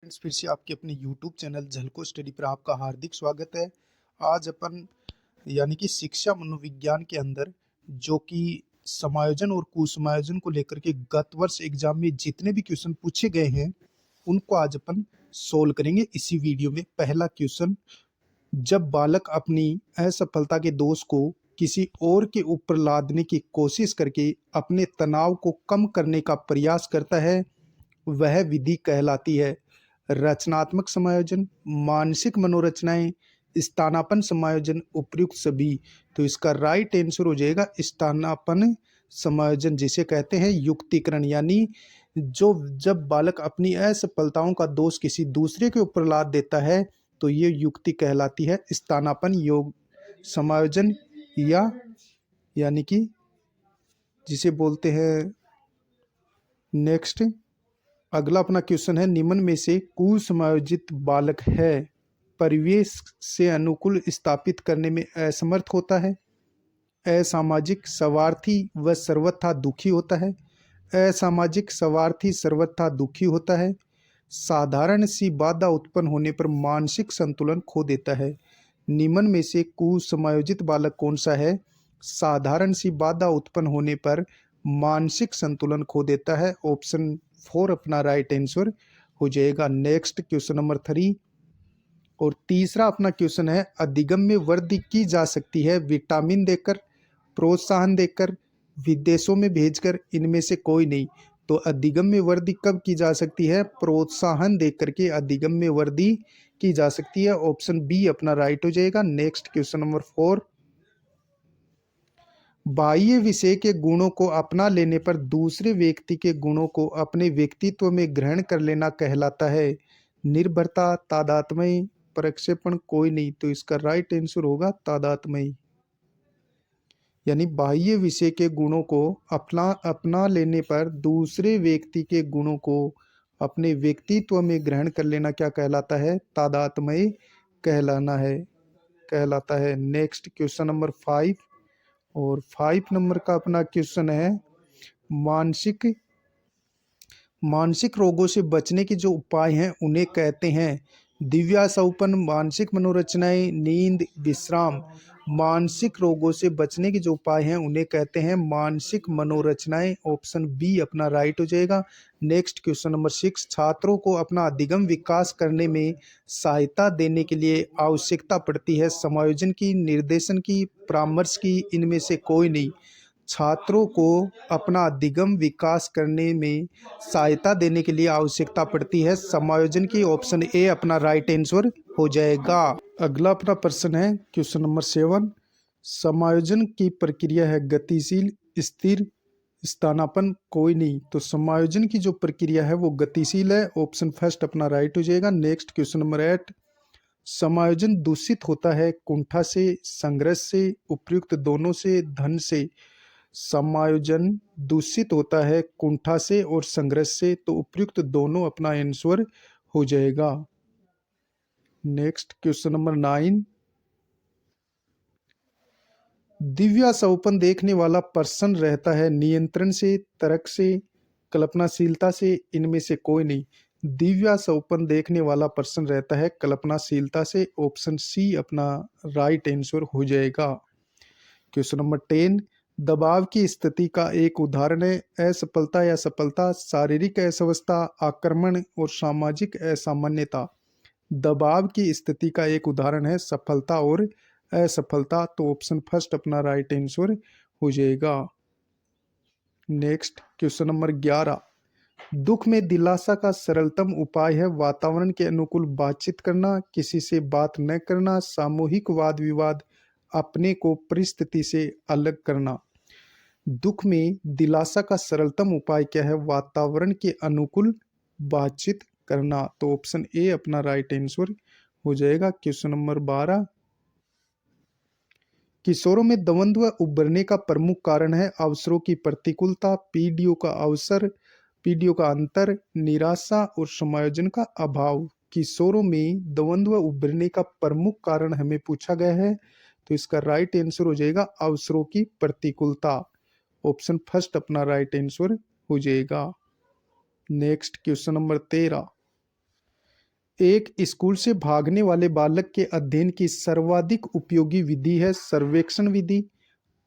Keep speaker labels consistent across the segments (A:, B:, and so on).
A: Friends, फिर से आपके अपने YouTube चैनल झलको स्टडी पर आपका हार्दिक स्वागत है। आज अपन यानी कि शिक्षा मनोविज्ञान के अंदर जो कि समायोजन और कुसमायोजन को लेकर के गत वर्ष एग्जाम में जितने भी क्वेश्चन पूछे गए हैं उनको आज अपन सोल्व करेंगे इसी वीडियो में। पहला क्वेश्चन, जब बालक अपनी असफलता के दोष को किसी और के ऊपर लादने की कोशिश करके अपने तनाव को कम करने का प्रयास करता है, वह विधि कहलाती है रचनात्मक समायोजन, मानसिक मनोरचनाएं, स्थानापन्न समायोजन, उपर्युक्त सभी। तो इसका राइट आंसर हो जाएगा स्थानापन्न समायोजन, जिसे कहते हैं युक्तिकरण। यानी जो जब बालक अपनी असफलताओं का दोष किसी दूसरे के ऊपर लाद देता है तो ये युक्ति कहलाती है स्थानापन्न योग समायोजन, या यानी कि जिसे बोलते हैं। नेक्स्ट, अगला अपना क्वेश्चन है, निम्न में से कुसमायोजित बालक है परिवेश से अनुकूल स्थापित करने में असमर्थ होता है, असामाजिक, स्वार्थी व सर्वथा दुखी होता है, असामाजिक, स्वार्थी, सर्वथा दुखी होता है, साधारण सी बाधा उत्पन्न होने पर मानसिक संतुलन खो देता है। निम्न में से कुसमायोजित बालक कौन सा है? साधारण सी बाधा उत्पन्न होने पर मानसिक संतुलन खो देता है। ऑप्शन 4 अपना राइट आंसर हो जाएगा। नेक्स्ट क्वेश्चन नंबर 3 और तीसरा अपना क्वेश्चन है, अधिगम्य वृद्धि की जा सकती है विटामिन देकर, प्रोत्साहन देकर, विदेशों में भेजकर, इनमें से कोई नहीं। तो अधिगम्य वृद्धि कब की जा सकती है? प्रोत्साहन देकर के अधिगम्य वृद्धि की जा सकती है। ऑप्शन बी अपना राइट हो जाएगा। नेक्स्ट क्वेश्चन नंबर 4, बाह्य विषय के गुणों को अपना लेने पर दूसरे व्यक्ति के गुणों को अपने व्यक्तित्व में ग्रहण कर लेना कहलाता है निर्भरता, तादात्म्य, प्रक्षेपण, कोई नहीं। तो इसका राइट आंसर होगा तादात्म्य। यानी बाह्य विषय के गुणों को अपना लेने पर दूसरे व्यक्ति के गुणों को अपने व्यक्तित्व में ग्रहण कर लेना क्या कहलाता है? तादात्म्य कहलाता है। नेक्स्ट क्वेश्चन नंबर 5 और 5 नंबर का अपना क्वेश्चन है, मानसिक रोगों से बचने के जो उपाय हैं उन्हें कहते हैं दिव्यासौपन, मानसिक मनोरचनाएं, नींद, विश्राम। मानसिक रोगों से बचने के जो उपाय हैं उन्हें कहते हैं मानसिक मनोरचनाएं। ऑप्शन बी अपना राइट हो जाएगा। नेक्स्ट क्वेश्चन नंबर 6, छात्रों को अपना अधिगम विकास करने में सहायता देने के लिए आवश्यकता पड़ती है समायोजन की, निर्देशन की, परामर्श की, इनमें से कोई नहीं। छात्रों को अपना अधिगम विकास करने में सहायता देने के लिए आवश्यकता पड़ती है समायोजन की। ऑप्शन ए अपना राइट आंसर हो जाएगा। अगला अपना प्रश्न है क्वेश्चन नंबर 7, समायोजन की प्रक्रिया है गतिशील, स्थिर, स्थानापन्न, कोई नहीं। तो समायोजन की जो प्रक्रिया है वो गतिशील है। ऑप्शन फर्स्ट अपना राइट हो जाएगा। नेक्स्ट क्वेश्चन नंबर 8, समायोजन दूषित होता है कुंठा से, संघर्ष से, उपर्युक्त दोनों से, धन से। समायोजन दूषित होता है कुंठा से और संघर्ष से, तो उपयुक्त दोनों अपना आंसर हो जाएगा। नेक्स्ट क्वेश्चन नंबर 9, दिव्यासौपन देखने वाला प्रसन्न रहता है नियंत्रण से, तर्क से, कल्पनाशीलता से, इनमें से कोई नहीं। दिव्यासौपन देखने वाला प्रसन्न रहता है कल्पनाशीलता से। ऑप्शन सी अपना राइट आंसर हो जाएगा। क्वेश्चन नंबर 10, दबाव की स्थिति का एक उदाहरण है असफलता या सफलता, शारीरिक अस्वस्थता, आक्रमण और सामाजिक असामान्यता। दबाव की स्थिति का एक उदाहरण है सफलता और असफलता। तो ऑप्शन फर्स्ट अपना राइट आंसर हो जाएगा। नेक्स्ट क्वेश्चन नंबर 11, दुख में दिलासा का सरलतम उपाय है वातावरण के अनुकूल बातचीत करना, किसी से बात न करना, सामूहिक वाद विवाद, अपने को परिस्थिति से अलग करना। दुख में दिलासा का सरलतम उपाय क्या है? वातावरण के अनुकूल बातचीत करना। तो ऑप्शन ए अपना राइट आंसर हो जाएगा। क्वेश्चन नंबर 12, किशोरों में द्वंद्व उभरने का प्रमुख कारण है अवसरों की प्रतिकूलता, पीढ़ियों का अंतर, निराशा और समायोजन का अभाव। किशोरों में द्वंद्व उभरने का प्रमुख कारण हमें पूछा गया है, तो इसका राइट आंसर हो जाएगा अवसरों की प्रतिकूलता। ऑप्शन फर्स्ट अपना राइट आंसर हो जाएगा। नेक्स्ट क्वेश्चन नंबर 13, एक स्कूल से भागने वाले बालक के अध्ययन की सर्वाधिक उपयोगी विधि है सर्वेक्षण विधि,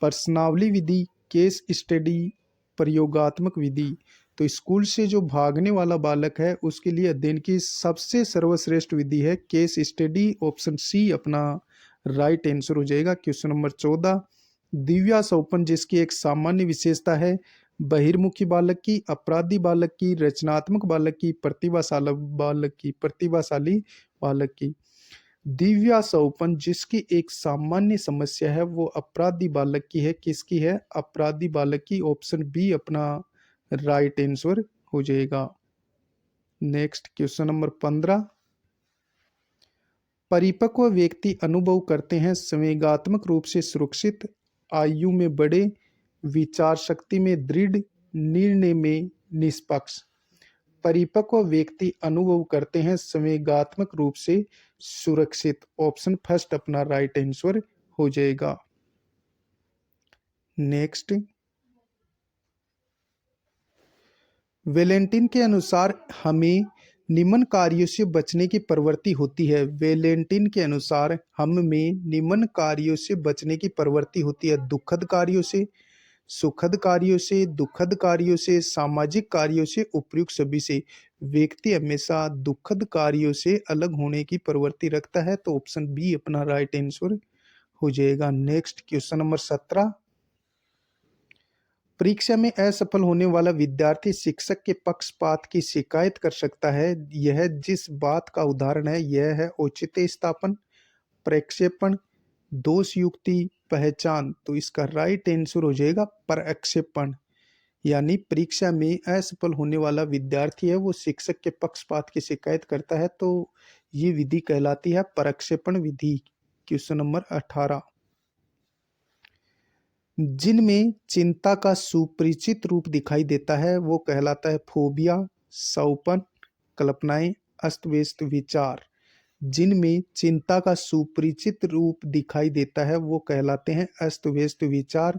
A: प्रश्नावली विधि, केस स्टडी, प्रयोगात्मक विधि। तो स्कूल से जो भागने वाला बालक है उसके लिए अध्ययन की सबसे सर्वश्रेष्ठ विधि है केस स्टडी। ऑप्शन सी अपना राइट आंसर हो जाएगा। क्वेश्चन नंबर 14, दिव्या सोपन जिसकी एक सामान्य विशेषता है बहिर्मुखी बालक की, अपराधी बालक की, रचनात्मक बालक की, प्रतिभाशाली बालक की। दिव्या सोपन जिसकी एक सामान्य समस्या है वो अपराधी बालक की है। किसकी है? अपराधी बालक की। ऑप्शन बी अपना राइट आंसर हो जाएगा। नेक्स्ट क्वेश्चन नंबर 15, परिपक्व व्यक्ति अनुभव करते हैं संवेगात्मक रूप से सुरक्षित, आयु में बड़े, विचार शक्ति में दृढ़, निर्णय में निष्पक्ष। परिपक्व व्यक्ति अनुभव करते हैं संवेगात्मक रूप से सुरक्षित। ऑप्शन फर्स्ट अपना राइट आंसर हो जाएगा। नेक्स्ट, वेलेंटिन के अनुसार हमें निम्न कार्यों से बचने की प्रवृत्ति होती है। वेलेंटिन के अनुसार हम में निम्न कार्यों से बचने की प्रवृत्ति होती है दुखद कार्यों से, सुखद कार्यों से, दुखद कार्यों से, सामाजिक कार्यों से, उपयुक्त सभी से। व्यक्ति हमेशा दुखद कार्यों से अलग होने की प्रवृत्ति रखता है। तो ऑप्शन बी अपना राइट आंसर हो जाएगा। नेक्स्ट क्वेश्चन नंबर 17, परीक्षा में असफल होने वाला विद्यार्थी शिक्षक के पक्षपात की शिकायत कर सकता है। यह जिस बात का उदाहरण है यह है औचित्य स्थापन, प्रक्षेपण, दोष युक्ति, पहचान। तो इसका राइट आंसर हो जाएगा प्रक्षेपण। यानी परीक्षा में असफल होने वाला विद्यार्थी है वो शिक्षक के पक्षपात की शिकायत करता है तो ये विधि कहलाती है प्रक्षेपण विधि। क्वेश्चन नंबर 18, जिनमें चिंता का सुपरिचित रूप दिखाई देता है वो कहलाता है फोबिया, सौपन, कल्पनाएं, अस्त व्यस्त विचार। जिनमें चिंता का सुपरिचित रूप दिखाई देता है वो कहलाते हैं अस्त व्यस्त विचार।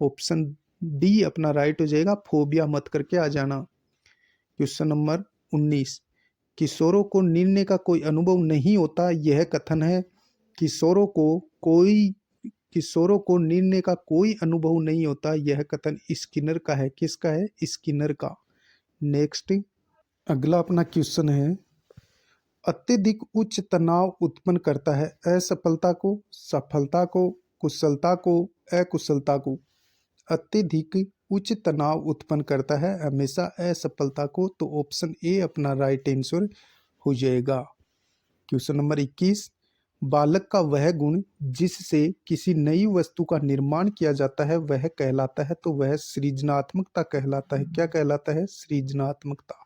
A: ऑप्शन डी अपना राइट हो जाएगा, फोबिया मत करके आ जाना। क्वेश्चन नंबर 19, किशोरों को निर्णय का कोई अनुभव नहीं होता यह कथन है। किशोरों को कोई किशोरों को निर्णय का कोई अनुभव नहीं होता यह कथन स्किनर का है। किसका है? स्किनर का। नेक्स्ट, अगला अपना क्वेश्चन है, अत्यधिक उच्च तनाव उत्पन्न करता है असफलता को, सफलता को, कुशलता को, अकुशलता को। अत्यधिक उच्च तनाव उत्पन्न करता है हमेशा असफलता को। तो ऑप्शन ए अपना राइट आंसर हो जाएगा। क्वेश्चन नंबर 21, बालक का वह गुण जिससे किसी नई वस्तु का निर्माण किया जाता है वह कहलाता है। तो वह सृजनात्मकता कहलाता है। क्या कहलाता है? सृजनात्मकता।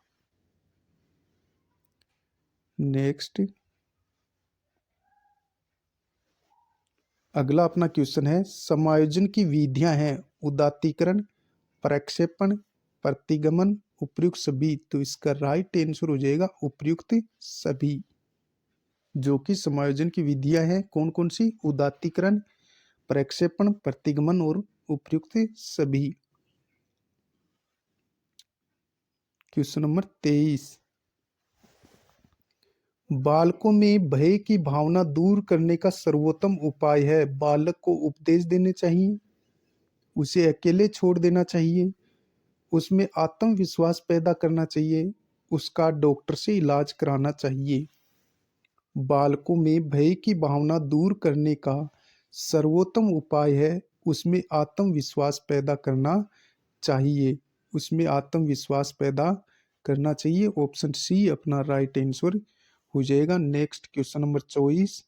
A: नेक्स्ट, अगला अपना क्वेश्चन है, समायोजन की विधियां हैं उदात्तीकरण, प्रक्षेपण, प्रतिगमन, उपयुक्त सभी। तो इसका राइट आंसर हो जाएगा उपयुक्त सभी। जो कि समायोजन की विधियां हैं कौन कौन सी? उदात्तीकरण, प्रक्षेपण, प्रतिगमन और उपयुक्त सभी। क्वेश्चन नंबर 23, बालकों में भय की भावना दूर करने का सर्वोत्तम उपाय है। बालक को उपदेश देने चाहिए, उसे अकेले छोड़ देना चाहिए, उसमें आत्मविश्वास पैदा करना चाहिए, उसका डॉक्टर से इलाज कराना चाहिए। बालकों में भय की भावना दूर करने का सर्वोत्तम उपाय है उसमें आत्मविश्वास पैदा करना चाहिए। उसमें आत्मविश्वास पैदा करना चाहिए। ऑप्शन सी अपना राइट आंसर हो जाएगा। नेक्स्ट क्वेश्चन नंबर 24,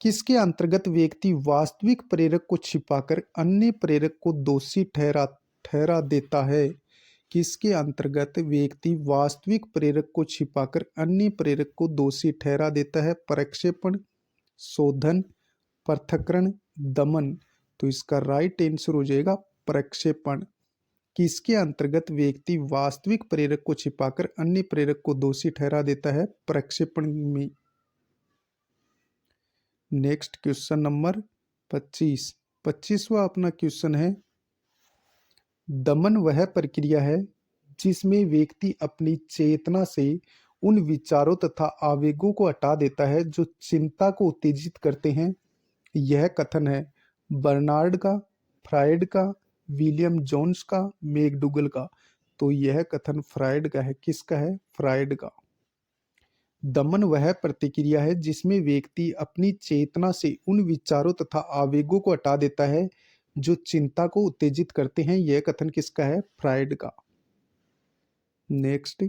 A: किसके अंतर्गत व्यक्ति वास्तविक प्रेरक को छिपाकर अन्य प्रेरक को दोषी ठहरा ठहरा देता है? किसके अंतर्गत व्यक्ति वास्तविक प्रेरक को छिपाकर अन्य प्रेरक को दोषी ठहरा देता है? प्रक्षेपण, शोधन, पृथक्करण, दमन। तो इसका राइट आंसर हो जाएगा प्रक्षेपण। किसके अंतर्गत व्यक्ति वास्तविक प्रेरक को छिपाकर अन्य प्रेरक को दोषी ठहरा देता है? प्रक्षेपण में। नेक्स्ट क्वेश्चन नंबर 25, 25वां अपना क्वेश्चन है, दमन वह प्रक्रिया है जिसमें व्यक्ति अपनी चेतना से उन विचारों तथा आवेगों को हटा देता है जो चिंता को उत्तेजित करते हैं। यह कथन है बर्नार्ड का, फ्रायड का, विलियम जोन्स का, मैकडूगल का। तो यह कथन फ्रायड का है। किसका है? फ्रायड का। दमन वह प्रतिक्रिया है जिसमें व्यक्ति अपनी चेतना से उन विचारों तथा आवेगों को हटा देता है जो चिंता को उत्तेजित करते हैं। यह कथन किसका है? फ्रायड का। नेक्स्ट,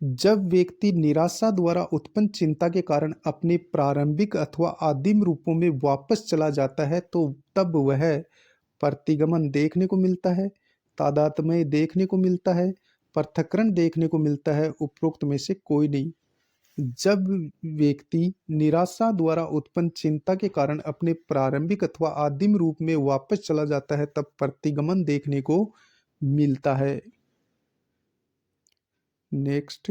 A: जब व्यक्ति निराशा द्वारा उत्पन्न चिंता के कारण अपने प्रारंभिक अथवा आदिम रूपों में वापस चला जाता है तो तब वह प्रतिगमन देखने को मिलता है, तादात्म्य देखने को मिलता है, पृथक्करण देखने को मिलता है। उपरोक्त में से कोई नहीं। जब व्यक्ति निराशा द्वारा उत्पन्न चिंता के कारण अपने प्रारंभिक अथवा आदिम रूप में वापस चला जाता है तब प्रतिगमन देखने को मिलता है। नेक्स्ट,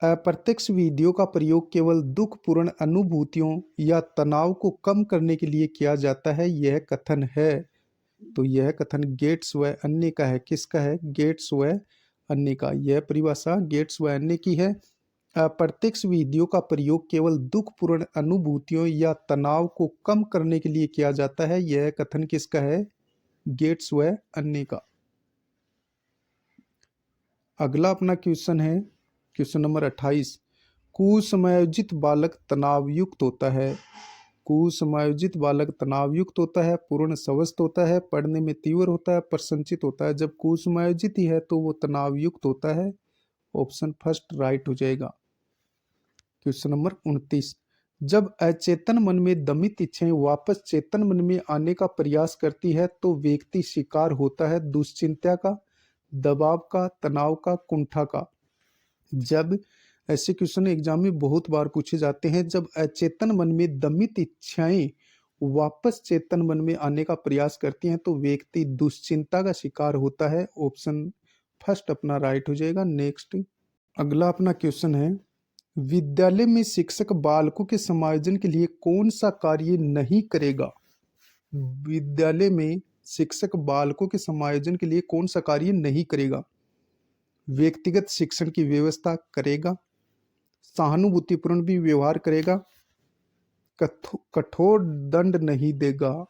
A: अप्रत्यक्ष विधियों का प्रयोग केवल दुखपूर्ण अनुभूतियों या तनाव को कम करने के लिए किया जाता है। यह कथन है। तो यह कथन गेट्स व अन्य का है। किसका है? गेट्स व अन्य का। यह परिभाषा गेट्स व अन्य की है। अप्रत्यक्ष विधियों का प्रयोग केवल दुखपूर्ण अनुभूतियों या तनाव को कम करने के लिए किया जाता है। यह कथन किसका है? गेट्स व अन्य का। अगला अपना क्वेश्चन है क्वेश्चन नंबर 28। कुसमयोजित बालक तनावयुक्त होता है। कुसमयोजित बालक तनावयुक्त होता है, पूर्ण स्वस्थ होता है, पढ़ने में तीव्र होता है, प्रसन्नचित होता है। जब कुसमयोजित ही है तो वो तनावयुक्त होता है। ऑप्शन फर्स्ट राइट हो जाएगा। Question number 29। जब अचेतन मन में दमित इच्छाएं वापस चेतन मन में आने का प्रयास करती है तो व्यक्ति शिकार होता है दुश्चिंता का, दबाव का, तनाव का, कुंठा का। जब ऐसे क्वेश्चन एग्जाम में बहुत बार पूछे जाते हैं, जब अचेतन मन में दमित इच्छाएं वापस चेतन मन में आने का प्रयास करती हैं तो व्यक्ति दुश्चिंता का शिकार होता है। ऑप्शन फर्स्ट अपना राइट हो जाएगा। नेक्स्ट, अगला अपना क्वेश्चन है विद्यालय में शिक्षक बालकों के समायोजन के लिए कौन सा कार्य नहीं करेगा? विद्यालय में शिक्षक बालकों के समायोजन के लिए कौन सा कार्य नहीं करेगा? व्यक्तिगत शिक्षण की व्यवस्था करेगा, सहानुभूतिपूर्ण भी व्यवहार करेगा, कठोर दंड नहीं देगा,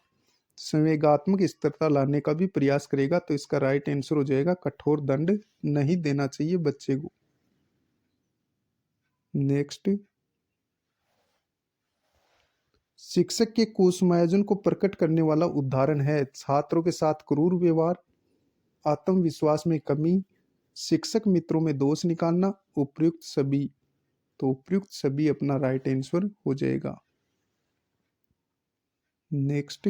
A: संवेगात्मक स्थिरता लाने का भी प्रयास करेगा। तो इसका राइट आंसर हो जाएगा कठोर दंड नहीं देना चाहिए बच्चे को। नेक्स्ट, शिक्षक के कुसमयोजन को प्रकट करने वाला उदाहरण है छात्रों के साथ क्रूर व्यवहार, आत्मविश्वास में कमी, शिक्षक मित्रों में दोष निकालना, उपयुक्त सभी। तो उपयुक्त सभी अपना राइट आंसर हो जाएगा। नेक्स्ट,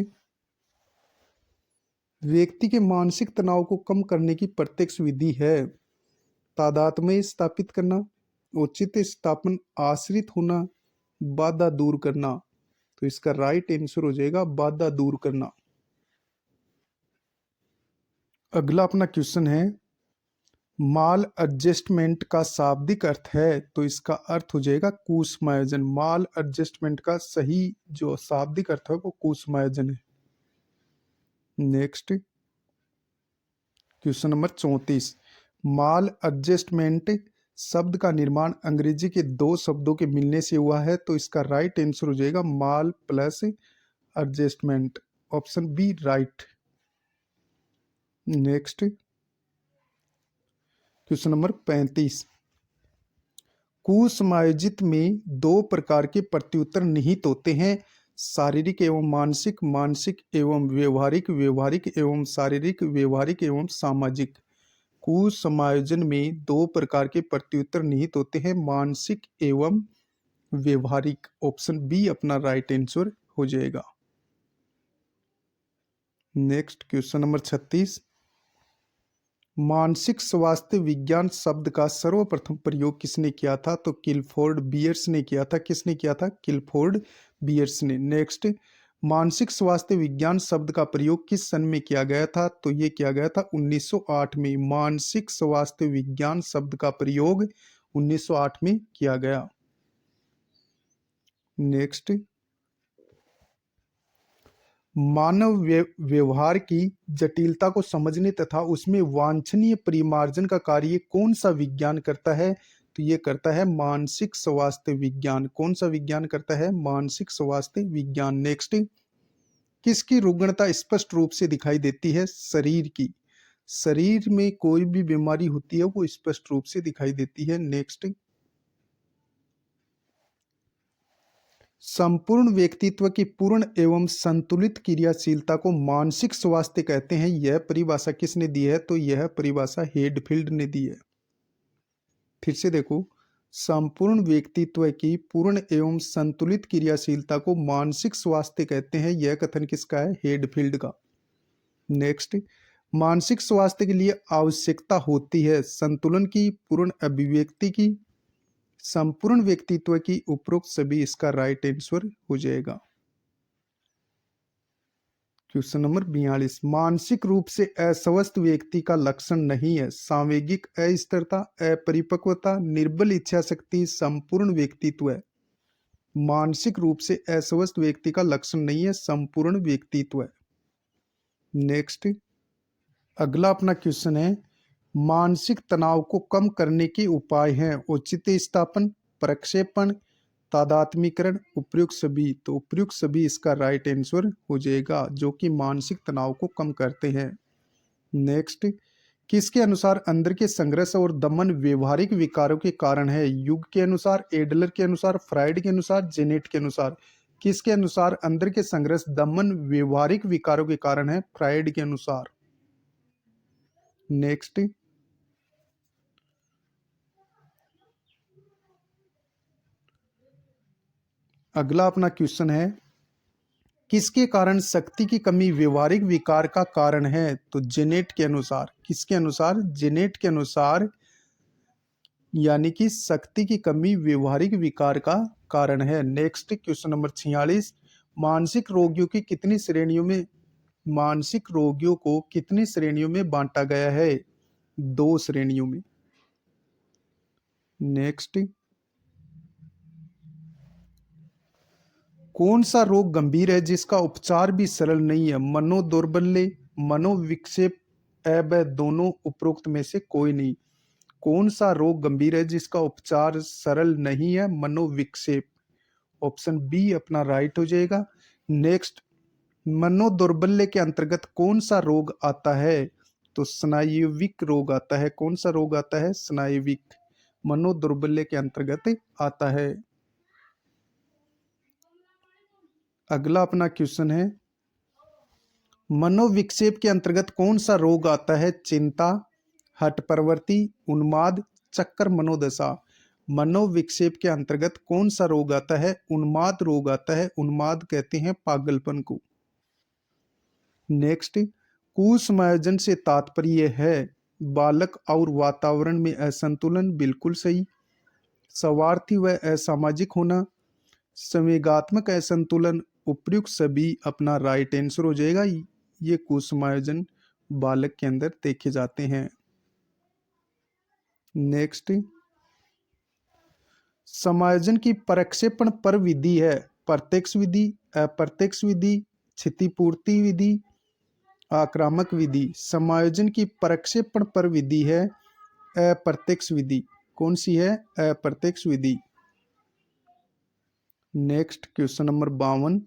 A: व्यक्ति के मानसिक तनाव को कम करने की प्रत्यक्ष विधि है तादात्म्य स्थापित करना, औचित्य स्थापन, आश्रित होना, बाधा दूर करना। तो इसका राइट आंसर हो जाएगा बाधा दूर करना। अगला अपना क्वेश्चन है माल एडजस्टमेंट का शाब्दिक अर्थ है। तो इसका अर्थ हो जाएगा कुसमयोजन। माल एडजस्टमेंट का सही जो शाब्दिक अर्थ है वो कुसमयोजन है। Next, question number 34। माल एडजस्टमेंट शब्द का निर्माण अंग्रेजी के दो शब्दों के मिलने से हुआ है। तो इसका राइट आंसर हो जाएगा mal plus adjustment. Option B right. Next, question number 35। कुसमयोजित में दो प्रकार के प्रत्युत्तर निहित होते हैं शारीरिक एवं मानसिक, मानसिक एवं व्यवहारिक, व्यवहारिक एवं शारीरिक, व्यवहारिक एवं सामाजिक। कुसमयोजन में दो प्रकार के प्रत्युत्तर निहित होते हैं मानसिक एवं व्यवहारिक। ऑप्शन बी अपना राइट आंसर हो जाएगा। Next, question number 36। मानसिक स्वास्थ्य विज्ञान शब्द का सर्वप्रथम प्रयोग किसने किया था? तो किलफोर्ड बियर्स ने किया था। किसने किया था? किलफोर्ड बियर्स ने। नेक्स्ट, मानसिक स्वास्थ्य विज्ञान शब्द का प्रयोग किस सन में किया गया था? तो ये किया गया था 1908 में। मानसिक स्वास्थ्य विज्ञान शब्द का प्रयोग 1908 में किया गया। नेक्स्ट, मानव व्यवहार की जटिलता को समझने तथा उसमें वांछनीय परिमार्जन का कार्य कौन सा विज्ञान करता है? तो ये करता है मानसिक स्वास्थ्य विज्ञान। कौन सा विज्ञान करता है? मानसिक स्वास्थ्य विज्ञान। नेक्स्ट, किसकी रुग्णता स्पष्ट रूप से दिखाई देती है? शरीर की। शरीर में कोई भी बीमारी होती है वो स्पष्ट रूप से दिखाई देती है। नेक्स्ट, संपूर्ण व्यक्तित्व की पूर्ण एवं संतुलित क्रियाशीलता को मानसिक स्वास्थ्य कहते हैं। यह परिभाषा किसने दी है? तो यह परिभाषा हेडफील्ड ने दी है। फिर से देखो, संपूर्ण व्यक्तित्व की पूर्ण एवं संतुलित क्रियाशीलता को मानसिक स्वास्थ्य कहते हैं। यह कथन किसका है? हेडफील्ड का। नेक्स्ट, मानसिक स्वास्थ्य के लिए आवश्यकता होती है संतुलन की, पूर्ण अभिव्यक्ति की, संपूर्ण व्यक्तित्व की, उपरोक्त सभी। इसका राइट आंसर हो जाएगा। क्वेश्चन नंबर 42, मानसिक रूप से अस्वस्थ व्यक्ति का लक्षण नहीं है सांवेगिक अस्थिरता, अपरिपक्वता, निर्बल इच्छा शक्ति, संपूर्ण व्यक्तित्व है। मानसिक रूप से अस्वस्थ व्यक्ति का लक्षण नहीं है, संपूर्ण व्यक्तित्व है। नेक्स्ट, अगला अपना क्वेश्चन है, मानसिक तनाव को कम करने के उपाय हैं। औचित्य स्थापन, प्रक्षेपण, तादात्मीकरण, उपयुक्त सभी। तो उपयुक्त सभी इसका राइट आंसर हो जाएगा, जो कि मानसिक तनाव को कम करते हैं। नेक्स्ट, किसके अनुसार अंदर के संघर्ष और दमन व्यवहारिक विकारों के कारण है? युग के अनुसार, एडलर के अनुसार, फ्राइड के अनुसार, जेनेट के अनुसार। किसके अनुसार अंदर के संघर्ष दमन व्यवहारिक विकारों के कारण है? फ्राइड के अनुसार। नेक्स्ट, अगला अपना क्वेश्चन है, किसके कारण शक्ति की कमी व्यवहारिक विकार का कारण है? तो जेनेट के अनुसार। किसके अनुसार? जेनेट के अनुसार, यानी कि शक्ति की कमी व्यवहारिक विकार का कारण है। नेक्स्ट, क्वेश्चन नंबर 46, मानसिक रोगियों की कितनी श्रेणियों में, मानसिक रोगियों को कितनी श्रेणियों में बांटा गया है? 2 श्रेणियों में। नेक्स्ट, कौन सा रोग गंभीर है जिसका उपचार भी सरल नहीं है? मनोदौर्बल्य, मनोविक्षेप, व दोनों, उपरोक्त में से कोई नहीं। कौन सा रोग गंभीर है जिसका उपचार सरल नहीं है? मनोविक्षेप। ऑप्शन बी अपना राइट हो जाएगा। नेक्स्ट, मनोदौर्बल्य के अंतर्गत कौन सा रोग आता है? तो स्नायुविक रोग आता है। कौन सा रोग आता है? स्नायुविक, मनोदौर्बल्य के अंतर्गत आता है। अगला अपना क्वेश्चन है, मनोविक्षेप के अंतर्गत कौन सा रोग आता है? चिंता, हठ प्रवृत्ति, उन्माद, चक्कर मनोदशा। मनोविक्षेप के अंतर्गत कौन सा रोग आता है? उन्माद रोग आता है। उन्माद कहते हैं पागलपन को। नेक्स्ट, कुसमायोजन से तात्पर्य है बालक और वातावरण में असंतुलन। बिल्कुल सही। स्वार्थी व असामाजिक होना, संवेगात्मक असंतुलन, उपयुक्त सभी अपना राइट आंसर हो जाएगा। ये कुसमायोजन बालक के अंदर देखे जाते हैं। नेक्स्ट, समायोजन की प्रक्षेपण पर विधि है प्रत्यक्ष विधि, अप्रत्यक्ष विधि, क्षतिपूर्ति विधि, आक्रामक विधि। समायोजन की प्रक्षेपण पर विधि है अप्रत्यक्ष विधि। कौन सी है? अप्रत्यक्ष विधि। नेक्स्ट, क्वेश्चन नंबर 52,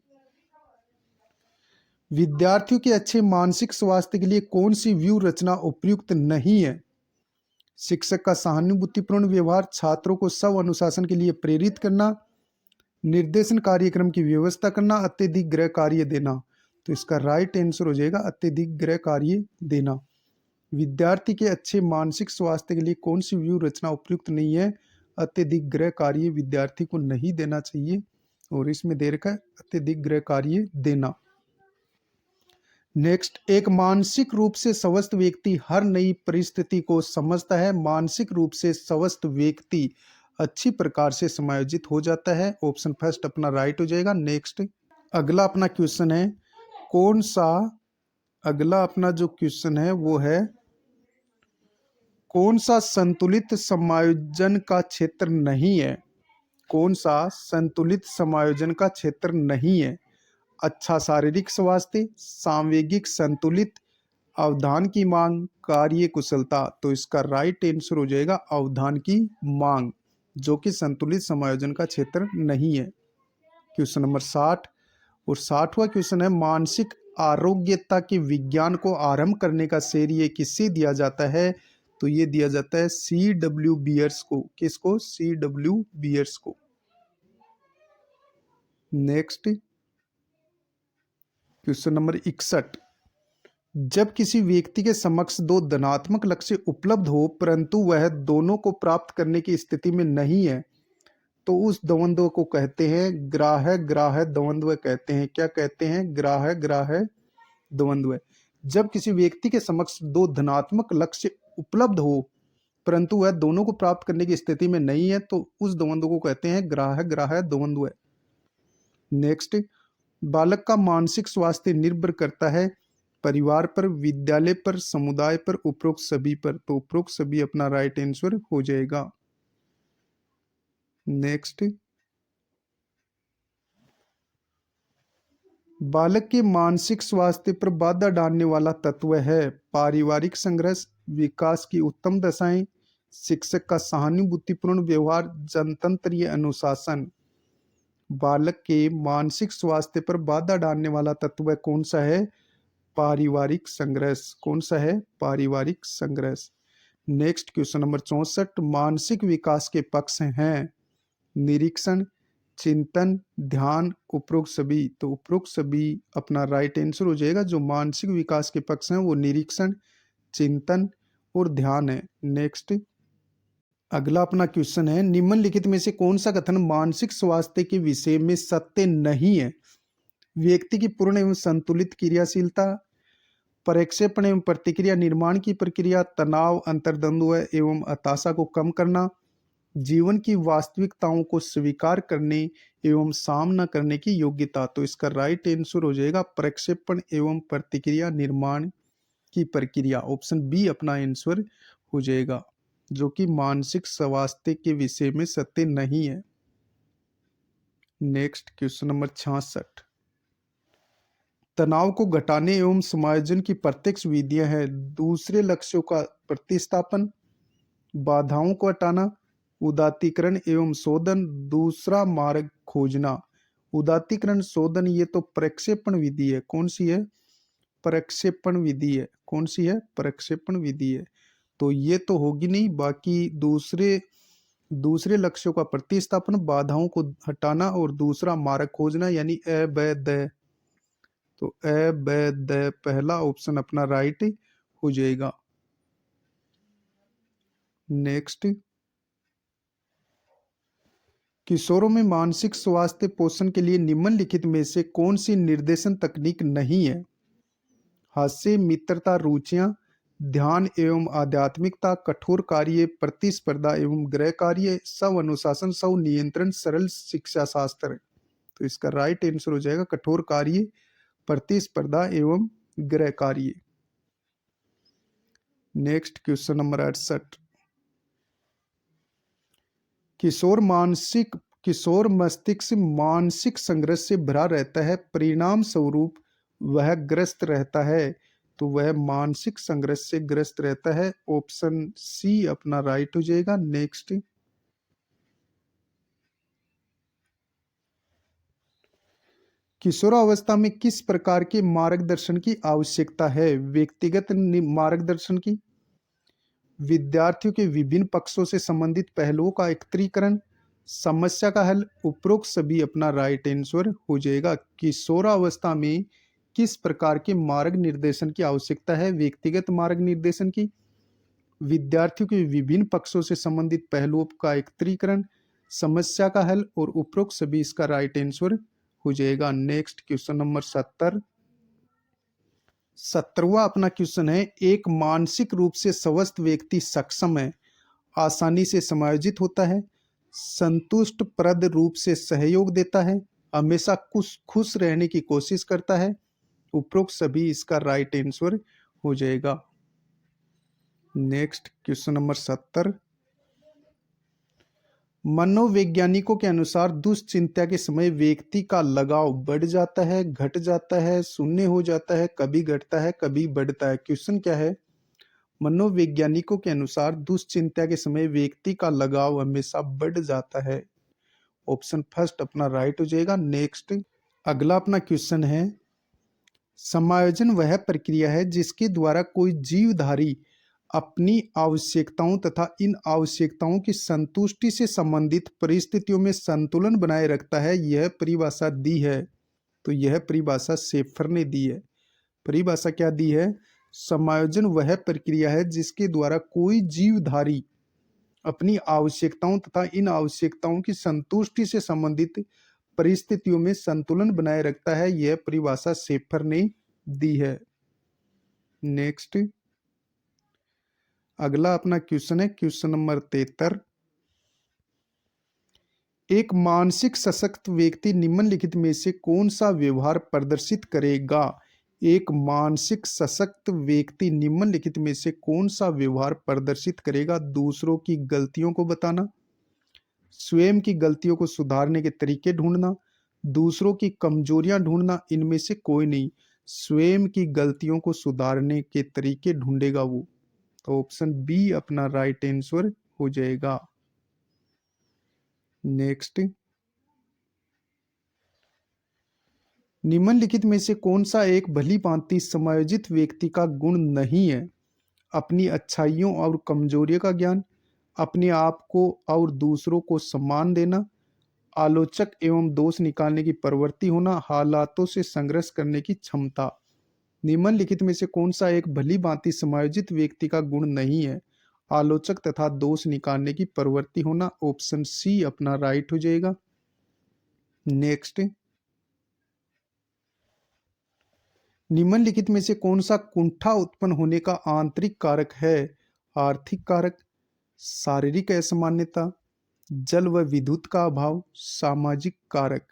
A: विद्यार्थियों के अच्छे मानसिक स्वास्थ्य के लिए कौन सी व्यू रचना उपयुक्त नहीं है? शिक्षक का सहानुभूतिपूर्ण व्यवहार, छात्रों को स्व अनुशासन के लिए प्रेरित करना, निर्देशन कार्यक्रम की व्यवस्था करना, अत्यधिक गृह कार्य देना। तो इसका राइट आंसर हो जाएगा अत्यधिक गृह कार्य देना। विद्यार्थी के अच्छे मानसिक स्वास्थ्य के लिए कौन सी व्यू रचना उपयुक्त नहीं है? अत्यधिक गृह कार्य विद्यार्थी को नहीं देना चाहिए, और इसमें दे रखा है अत्यधिक गृह कार्य देना। नेक्स्ट, एक मानसिक रूप से स्वस्थ व्यक्ति हर नई परिस्थिति को समझता है। मानसिक रूप से स्वस्थ व्यक्ति अच्छी प्रकार से समायोजित हो जाता है। ऑप्शन फर्स्ट अपना राइट हो जाएगा। नेक्स्ट, अगला अपना क्वेश्चन है, कौन सा, अगला अपना जो क्वेश्चन है वो है, कौन सा संतुलित समायोजन का क्षेत्र नहीं है? कौन सा संतुलित समायोजन का क्षेत्र नहीं है? अच्छा शारीरिक स्वास्थ्य, सांवेगिक संतुलित, अवधान की मांग, कार्य कुशलता। तो इसका राइट आंसर हो जाएगा अवधान की मांग, जो कि संतुलित समायोजन का क्षेत्र नहीं है। क्वेश्चन नंबर 60 और 60वां क्वेश्चन है, मानसिक आरोग्यता के विज्ञान को आरंभ करने का श्रेय ये किससे दिया जाता है? तो ये दिया जाता है C.W. बियर्स को। किसको? C.W. बियर्स को। नेक्स्ट क्वेश्चन नंबर 61, जब किसी व्यक्ति के समक्ष दो धनात्मक लक्ष्य उपलब्ध हो परंतु वह दोनों को प्राप्त करने की स्थिति में नहीं है, तो उस द्वंद्व को कहते हैं ग्राह्य ग्राह्य द्वंद्व कहते हैं। क्या कहते हैं? ग्राह्य ग्राह्य द्वंद्व। जब किसी व्यक्ति के समक्ष दो धनात्मक लक्ष्य उपलब्ध हो परंतु वह दोनों को प्राप्त करने की स्थिति में नहीं है, तो उस द्वंद्व को कहते हैं ग्राह्य ग्राह्य द्वंद्व। नेक्स्ट, बालक का मानसिक स्वास्थ्य निर्भर करता है परिवार पर, विद्यालय पर, समुदाय पर, उपरोक्त सभी पर। तो उपरोक्त सभी अपना राइट आंसर हो जाएगा। नेक्स्ट, बालक के मानसिक स्वास्थ्य पर बाधा डालने वाला तत्व है पारिवारिक संघर्ष, विकास की उत्तम दशाएं, शिक्षक का सहानुभूतिपूर्ण व्यवहार, जनतंत्रीय अनुशासन। बालक के मानसिक स्वास्थ्य पर बाधा डालने वाला तत्व कौन सा है? पारिवारिक संघर्ष। कौन सा है? पारिवारिक संघर्ष। नेक्स्ट क्वेश्चन नंबर 64, मानसिक विकास के पक्ष हैं निरीक्षण, चिंतन, ध्यान, उपरोक्त सभी। तो उपरोक्त सभी अपना राइट आंसर हो जाएगा। जो मानसिक विकास के पक्ष हैं वो निरीक्षण, चिंतन और ध्यान है। नेक्स्ट, अगला अपना क्वेश्चन है, निम्नलिखित में से कौन सा कथन मानसिक स्वास्थ्य के विषय में सत्य नहीं है? व्यक्ति की पूर्ण एवं संतुलित क्रियाशीलता, प्रक्षेपण एवं प्रतिक्रिया निर्माण की प्रक्रिया, तनाव, अंतर्द्वंद्व एवं हताशा को कम करना, जीवन की वास्तविकताओं को स्वीकार करने एवं सामना करने की योग्यता। तो इसका राइट आंसर हो जाएगा प्रक्षेपण एवं प्रतिक्रिया निर्माण की प्रक्रिया। ऑप्शन बी अपना आंसर हो जाएगा, जो कि मानसिक स्वास्थ्य के विषय में सत्य नहीं है। नेक्स्ट क्वेश्चन नंबर 66, तनाव को घटाने एवं समायोजन की प्रत्यक्ष विधियां हैं दूसरे लक्ष्यों का प्रतिस्थापन, बाधाओं को हटाना, उदात्तीकरण एवं शोधन, दूसरा मार्ग खोजना। उदात्तीकरण, शोधन ये तो प्रक्षेपण विधि है। कौन सी है? प्रक्षेपण विधि है। कौन सी है? प्रक्षेपण विधि है। तो ये तो होगी नहीं, बाकी दूसरे लक्ष्यों का प्रतिस्थापन, बाधाओं को हटाना और दूसरा मार्ग खोजना, यानी अ ब द। तो अ ब द पहला ऑप्शन अपना राइट हो जाएगा। नेक्स्ट, किशोरों में मानसिक स्वास्थ्य पोषण के लिए निम्नलिखित में से कौन सी निर्देशन तकनीक नहीं है? हास्य, मित्रता, रुचियां, ध्यान एवं आध्यात्मिकता, कठोर कार्य, प्रतिस्पर्धा एवं गृह कार्य, स्व अनुशासन, स्व नियंत्रण, सरल शिक्षा शास्त्र। तो इसका राइट आंसर हो जाएगा कठोर कार्य, प्रतिस्पर्धा एवं गृह कार्य। नेक्स्ट क्वेश्चन नंबर 68, किशोर मस्तिष्क मानसिक संघर्ष से भरा रहता है, परिणाम स्वरूप वह ग्रस्त रहता है। तो वह मानसिक संघर्ष से ग्रस्त रहता है। ऑप्शन सी अपना राइट हो जाएगा। नेक्स्ट, किशोरावस्था में किस प्रकार के मार्गदर्शन की आवश्यकता है? व्यक्तिगत मार्गदर्शन की, विद्यार्थियों के विभिन्न पक्षों से संबंधित पहलुओं का एकत्रीकरण, समस्या का हल, उपरोक्त सभी अपना राइट आंसर हो जाएगा। किशोरावस्था में किस प्रकार के मार्ग निर्देशन की आवश्यकता है? व्यक्तिगत मार्ग निर्देशन की, विद्यार्थियों के विभिन्न पक्षों से संबंधित पहलुओं का एकत्रीकरण, समस्या का हल और उपरोक्त सभी इसका राइट आंसर हो जाएगा। नेक्स्ट क्वेश्चन नंबर 17वां अपना क्वेश्चन है, एक मानसिक रूप से स्वस्थ व्यक्ति सक्षम है, आसानी से समायोजित होता है, संतुष्ट प्रद रूप से सहयोग देता है, हमेशा खुश रहने की कोशिश करता है। उपरोक्त सभी इसका राइट आंसर हो जाएगा। नेक्स्ट क्वेश्चन नंबर 70, मनोवैज्ञानिकों के अनुसार दुश्चिंता के समय व्यक्ति का लगाव बढ़ जाता है, घट जाता है, शून्य हो जाता है, कभी घटता है, कभी बढ़ता है। क्वेश्चन क्या है? मनोवैज्ञानिकों के अनुसार दुश्चिंता के समय व्यक्ति का लगाव हमेशा बढ़ जाता है। ऑप्शन फर्स्ट अपना राइट हो जाएगा। नेक्स्ट, अगला अपना क्वेश्चन है, समायोजन वह प्रक्रिया है जिसके द्वारा कोई जीवधारी अपनी आवश्यकताओं तथा इन आवश्यकताओं की संतुष्टि से संबंधित परिस्थितियों में संतुलन बनाए रखता है। यह परिभाषा दी है, तो यह परिभाषा शेफर ने दी है। परिभाषा क्या दी है? समायोजन वह प्रक्रिया है जिसके द्वारा कोई जीवधारी अपनी आवश्यकताओं तथा इन आवश्यकताओं की संतुष्टि से संबंधित परिस्थितियों में संतुलन बनाए रखता है। यह परिभाषा शेफर ने दी है। नेक्स्ट, अगला अपना क्वेश्चन है क्वेश्चन नंबर 73। एक मानसिक सशक्त व्यक्ति निम्नलिखित में से कौन सा व्यवहार प्रदर्शित करेगा? एक मानसिक सशक्त व्यक्ति निम्नलिखित में से कौन सा व्यवहार प्रदर्शित करेगा? दूसरों की गलतियों को बताना, स्वयं की गलतियों को सुधारने के तरीके ढूंढना, दूसरों की कमजोरियां ढूंढना। इनमें से कोई नहीं, स्वयं की गलतियों को सुधारने के तरीके ढूंढेगा वो। तो ऑप्शन बी अपना राइट आंसर हो जाएगा। नेक्स्ट, निम्नलिखित में से कौन सा एक भली भांति समायोजित व्यक्ति का गुण नहीं है? अपनी अच्छाइयों और कमजोरियों का ज्ञान, अपने आप को और दूसरों को सम्मान देना, आलोचक एवं दोष निकालने की प्रवृत्ति होना, हालातों से संघर्ष करने की क्षमता। निम्नलिखित में से कौन सा एक भली भांति समायोजित व्यक्ति का गुण नहीं है? आलोचक तथा दोष निकालने की प्रवृत्ति होना। ऑप्शन सी अपना राइट हो जाएगा। नेक्स्ट, निम्नलिखित में से कौन सा कुंठा उत्पन्न होने का आंतरिक कारक है? आर्थिक कारक, शारीरिक असामान्यता, जल व विद्युत का अभाव, सामाजिक कारक।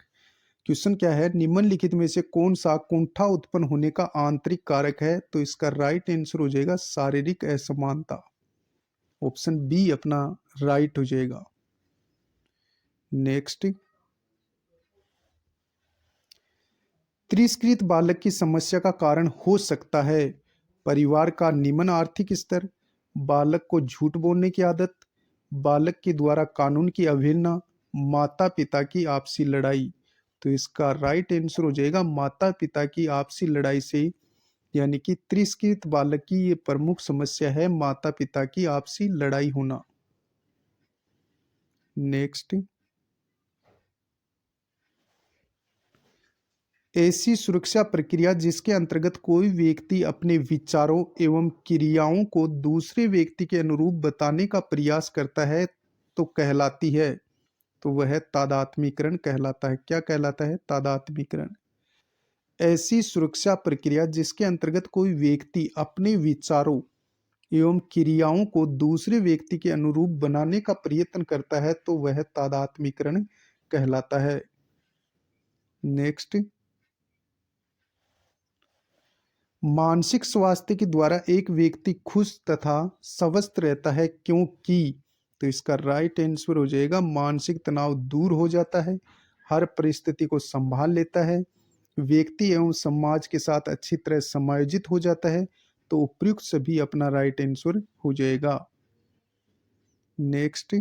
A: क्वेश्चन क्या है? निम्नलिखित में से कौन सा कुंठा उत्पन्न होने का आंतरिक कारक है? तो इसका राइट आंसर हो जाएगा शारीरिक असमानता। ऑप्शन बी अपना राइट हो जाएगा। नेक्स्ट, तिरस्कृत बालक की समस्या का कारण हो सकता है परिवार का निम्न आर्थिक स्तर, बालक को झूठ बोलने की आदत, बालक के द्वारा कानून की अवहेलना, माता पिता की आपसी लड़ाई। तो इसका राइट आंसर हो जाएगा माता पिता की आपसी लड़ाई से, यानी कि तिरस्कृत बालक की ये प्रमुख समस्या है, माता पिता की आपसी लड़ाई होना। नेक्स्ट, ऐसी सुरक्षा प्रक्रिया जिसके अंतर्गत कोई व्यक्ति अपने विचारों एवं क्रियाओं को दूसरे व्यक्ति के अनुरूप बताने का प्रयास करता है तो कहलाती है, तो वह तादात्मीकरण कहलाता है। क्या कहलाता है? तादात्मीकरण। ऐसी सुरक्षा प्रक्रिया जिसके अंतर्गत कोई व्यक्ति अपने विचारों एवं क्रियाओं को दूसरे व्यक्ति के अनुरूप बनाने का प्रयत्न करता है तो वह तादात्मीकरण कहलाता है। नेक्स्ट, मानसिक स्वास्थ्य के द्वारा एक व्यक्ति खुश तथा स्वस्थ रहता है क्योंकि, तो इसका राइट आंसर हो जाएगा मानसिक तनाव दूर हो जाता है, हर परिस्थिति को संभाल लेता है, व्यक्ति एवं समाज के साथ अच्छी तरह समायोजित हो जाता है। तो उपयुक्त सभी अपना राइट आंसर हो जाएगा। नेक्स्ट,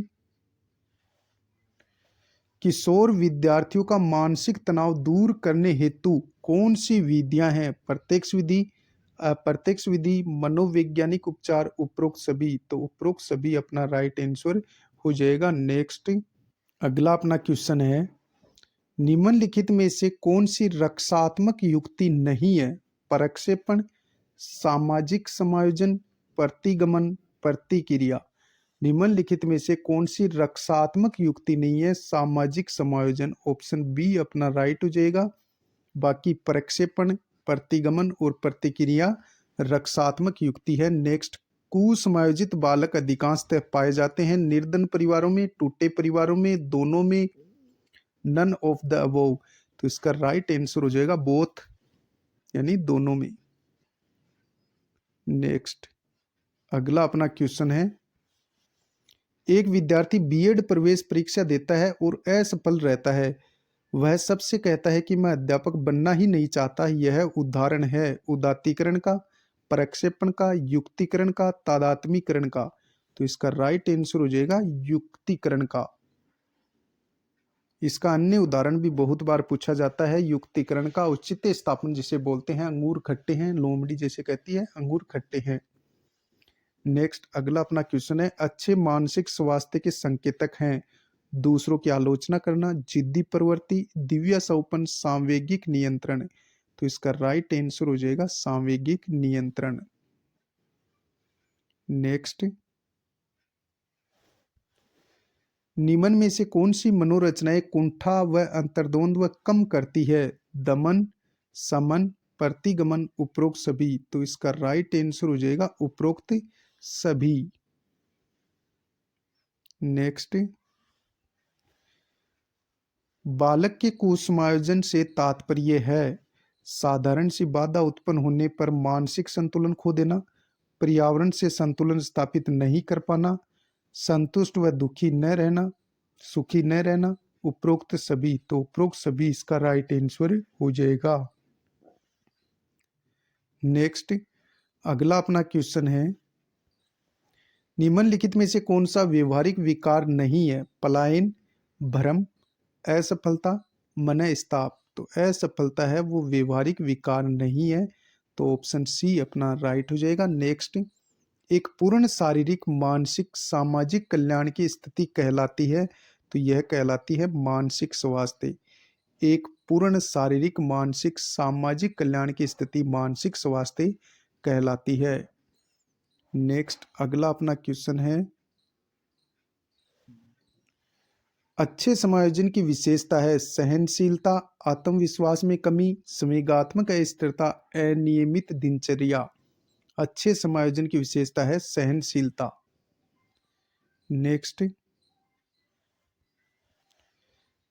A: किशोर विद्यार्थियों का मानसिक तनाव दूर करने हेतु कौन सी विधियां हैं? प्रत्यक्ष विधि, अप्रत्यक्ष विधि, मनोवैज्ञानिक उपचार, उपरोक्त सभी। तो उपरोक्त सभी अपना राइट आंसर हो जाएगा। नेक्स्ट, अगला अपना क्वेश्चन है, निम्नलिखित में से कौन सी रक्षात्मक युक्ति नहीं है? प्रक्षेपण, सामाजिक समायोजन, प्रतिगमन, प्रतिक्रिया। निम्नलिखित में से कौन सी रक्षात्मक युक्ति नहीं है? सामाजिक समायोजन। ऑप्शन बी अपना राइट हो जाएगा। बाकी प्रक्षेपण, प्रतिगमन और प्रतिक्रिया रक्षात्मक युक्ति है। नेक्स्ट, कुसमायोजित बालक अधिकांशतः पाए जाते हैं निर्धन परिवारों में, टूटे परिवारों में, दोनों में, नन ऑफ द अबोव। तो इसका राइट आंसर हो जाएगा बोथ, यानी दोनों में। नेक्स्ट, अगला अपना क्वेश्चन है, एक विद्यार्थी बीएड प्रवेश परीक्षा देता है और असफल रहता है। वह सबसे कहता है कि मैं अध्यापक बनना ही नहीं चाहता। यह उदाहरण है उदात्तीकरण का, प्रक्षेपण का, युक्तिकरण का, तादात्म्यकरण का। तो इसका राइट आंसर हो जाएगा युक्तिकरण का। इसका अन्य उदाहरण भी बहुत बार पूछा जाता है युक्तिकरण का। औचित्य स्थापन जिसे बोलते हैं, अंगूर खट्टे हैं, लोमड़ी जैसे कहती है अंगूर खट्टे हैं। नेक्स्ट अगला अपना क्वेश्चन है, अच्छे मानसिक स्वास्थ्य के संकेतक हैं दूसरों की आलोचना करना, जिद्दी प्रवृत्ति, दिव्य सौपन, सांवेगिक नियंत्रण। तो इसका राइट आंसर हो जाएगा सांवेगिक नियंत्रण। नेक्स्ट, निम्न में से कौन सी मनोरचनाएं कुंठा व अंतर्द्वंद्व कम करती है? दमन, समन, प्रतिगमन, उपरोक्त सभी। तो इसका राइट आंसर हो जाएगा उपरोक्त सभी। नेक्स्ट, बालक के कुसमायोजन से तात्पर्य है साधारण सी बाधा उत्पन्न होने पर मानसिक संतुलन खो देना, पर्यावरण से संतुलन स्थापित नहीं कर पाना, संतुष्ट व दुखी न रहना, सुखी न रहना, उपरोक्त सभी। तो उपरोक्त सभी इसका राइट आंसर हो जाएगा। नेक्स्ट अगला अपना क्वेश्चन है, निम्नलिखित में से कौन सा व्यवहारिक विकार नहीं है? पलायन, भ्रम, असफलता, मनस्ताप। तो असफलता है वो व्यवहारिक विकार नहीं है। तो ऑप्शन सी अपना राइट हो जाएगा। नेक्स्ट, एक पूर्ण शारीरिक, मानसिक, सामाजिक कल्याण की स्थिति कहलाती है। तो यह कहलाती है मानसिक स्वास्थ्य। एक पूर्ण शारीरिक, मानसिक, सामाजिक कल्याण की स्थिति मानसिक स्वास्थ्य कहलाती है। नेक्स्ट अगला अपना क्वेश्चन है, अच्छे समायोजन की विशेषता है सहनशीलता, आत्मविश्वास में कमी, संवेगात्मक अस्थिरता, अनियमित दिनचर्या। अच्छे समायोजन की विशेषता है सहनशीलता। नेक्स्ट,